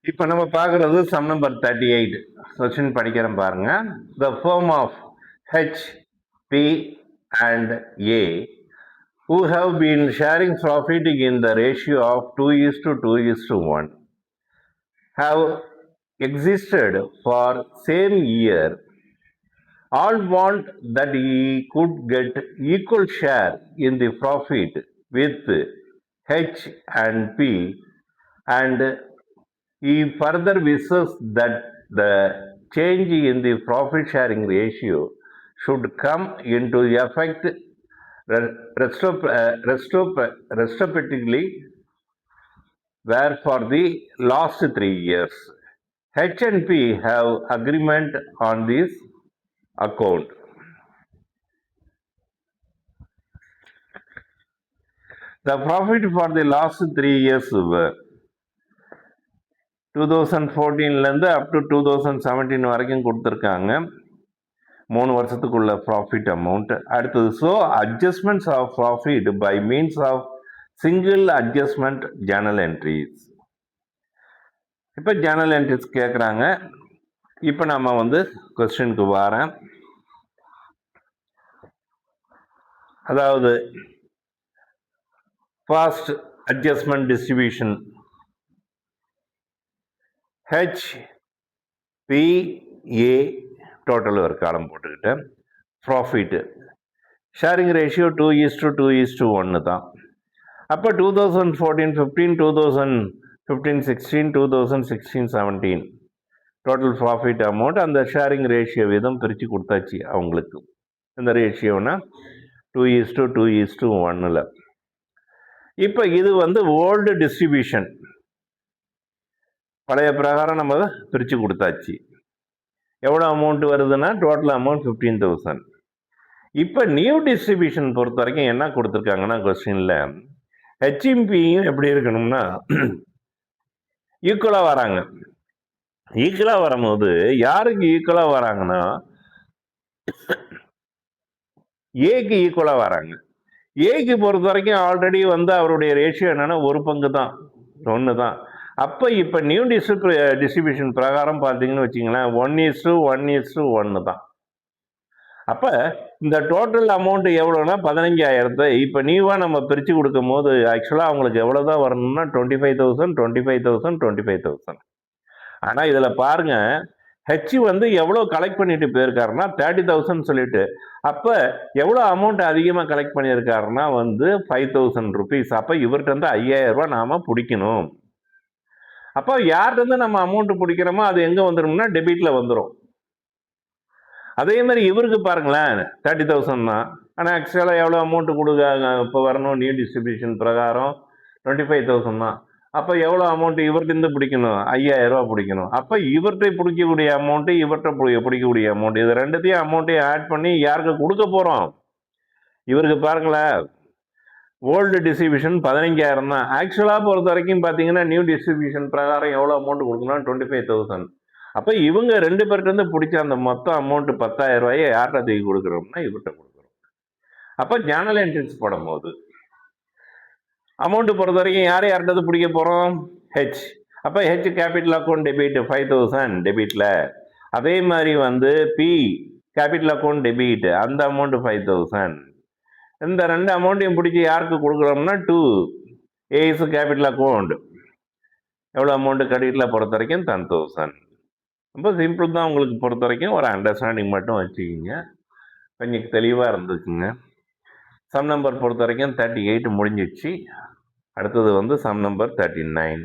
இப்போ நம்ம பார்க்குறது சம் நம்பர் 38 கொஸ்டின் படிக்கிறேன் பாருங்க. The firm of H, P and A who have been sharing profit in the ratio of 2:2:1 have existed for same year. All want that he could get equal share in the profit with H and P, and he further wishes that the change in the profit sharing ratio should come into effect retrospectively where for the last 3 years. H and P have agreement on this account. The profit for the last 3 years were 2014 up to 2017 வரைக்கும் கொடுத்துருக்காங்க. 3 வருஷத்துக்குள்ள profit amount. அடுத்தது so adjustments of profit by means of single adjustment journal entries. இப்போ journal entries கேட்குறாங்க. இப்போ நம்ம கொஸ்டினுக்கு வரேன். அதாவது first adjustment distribution H, P, A total ஒரு காலம் போட்டுக்கிட்டேன். ப்ராஃபிட்டு ஷேரிங் ரேஷியோ 2:2:1 தான். அப்போ 2014-15, 2015-16, 2016-17 டோட்டல் ப்ராஃபிட் அமௌண்ட் அந்த ஷேரிங் ரேஷியோ விதம் பிரித்து கொடுத்தாச்சு அவங்களுக்கு. இந்த ரேஷியோனா 2:2:1. இப்போ இது ஓல்டு டிஸ்ட்ரிபியூஷன், பழைய பிரகாரம் நம்ம பிரித்து கொடுத்தாச்சு. எவ்வளோ அமௌண்ட் வருதுன்னா டோட்டல் அமௌண்ட் 15,000. இப்போ நியூ டிஸ்ட்ரிபியூஷன் பொறுத்த வரைக்கும் என்ன கொடுத்துருக்காங்கன்னா கொஸ்டினில் ஹெச்எம்பியும் எப்படி இருக்கணும்னா ஈக்குவலாக வராங்க. ஈக்குவலாக வரும்போது யாருக்கு ஈக்குவலாக வராங்கன்னா ஏக்கு ஈக்குவலாக வராங்க. ஏக்கு பொறுத்த வரைக்கும் ஆல்ரெடி அவருடைய ரேஷியோ என்னன்னா 1 பங்கு தான், 1 தான். அப்போ இப்போ நியூ டிஸ்ட்ரிபியூஷன் பிரகாரம் பார்த்தீங்கன்னு வச்சிங்களேன் 1:1:1 தான். அப்போ இந்த டோட்டல் அமௌண்ட் எவ்வளோனா 15,000. இப்போ நியூவாக நம்ம பிரித்து கொடுக்கும் போது ஆக்சுவலாக அவங்களுக்கு எவ்வளோ தான் வரணும்னா 25,000, 25,000, 25,000. ஆனால் இதில் பாருங்கள் ஹெச் எவ்வளோ கலெக்ட் பண்ணிட்டு போயிருக்காருன்னா 30,000 சொல்லிட்டு. அப்போ எவ்வளோ அமௌண்ட் அதிகமாக கலெக்ட் பண்ணியிருக்காருன்னா 5,000 rupees. அப்போ இவர்கிட்ட 5,000 ரூபா நாம் பிடிக்கணும். அப்போ யார்கிட்ட நம்ம அமௌண்ட் பிடிக்கிறோமோ அது எங்கே வந்துடும்னா டெபிட்டில் வந்துடும். அதே மாதிரி இவருக்கு பாருங்களேன் 30,000 தான். ஆனால் ஆக்சுவலாக எவ்வளோ அமௌண்ட் கொடுக்க இப்போ வரணும் நியூ டிஸ்ட்ரிபியூஷன் பிரகாரம் 25,000 தான். அப்போ எவ்வளோ அமௌண்ட் இவர்கிட்ட பிடிக்கணும்? 5,000 ரூபா பிடிக்கணும். அப்போ இவர்கிட்ட பிடிக்கக்கூடிய அமௌண்ட்டு இவர்கிட்ட பிடிக்கக்கூடிய அமௌண்ட் இது ரெண்டுத்தையும் அமௌண்ட்டையும் ஆட் பண்ணி யாருக்கு கொடுக்க போகிறோம்? இவருக்கு பாருங்களேன் ஓல்டு டிஸ்ட்ரிபியூஷன் 15,000 தான். ஆக்சுவலாக பொறுத்த வரைக்கும் பார்த்தீங்கன்னா நியூ டிஸ்ட்ரிபியூஷன் பிரகாரம் எவ்வளோ அமௌண்ட் கொடுக்கணும்? 25,000. அப்போ இவங்க 2 பேர்கிட்ட பிடிச்ச அந்த மொத்தம் அமௌண்ட் 10,000 ரூபாயை யார்கிட்ட தூக்கி கொடுக்குறோம்னா இவர்கிட்ட கொடுக்குறோம். அப்போ ஜேர்னல் என்ட்ரிஸ் போடும்போது அமௌண்ட் பொறுத்த வரைக்கும் யார்கிட்ட பிடிக்க போகிறோம்? ஹெச். அப்போ ஹெச் கேபிட்டல் அக்கௌண்ட் டெபிட் 5,000 டெபிட்டில். அதே மாதிரி பி கேபிட்டல் அக்கௌண்ட் டெபிட் அந்த அமௌண்ட் 5,000. இந்த 2 அமௌண்ட்டையும் பிடிச்சி யாருக்கு கொடுக்குறோம்னா 2 ஏஸ் கேபிட்டல் அக்கௌண்ட் எவ்வளோ அமௌண்ட்டு கிரெடிட்டில் பொறுத்த வரைக்கும் 10,000. ரொம்ப சிம்பிள் தான். உங்களுக்கு பொறுத்த வரைக்கும் ஒரு அண்டர்ஸ்டாண்டிங் மட்டும் வச்சுக்கிங்க, கொஞ்சம் தெளிவாக இருந்துச்சுங்க. சம் நம்பர் பொறுத்த வரைக்கும் 38 முடிஞ்சிடுச்சு. அடுத்தது சம் நம்பர் 39.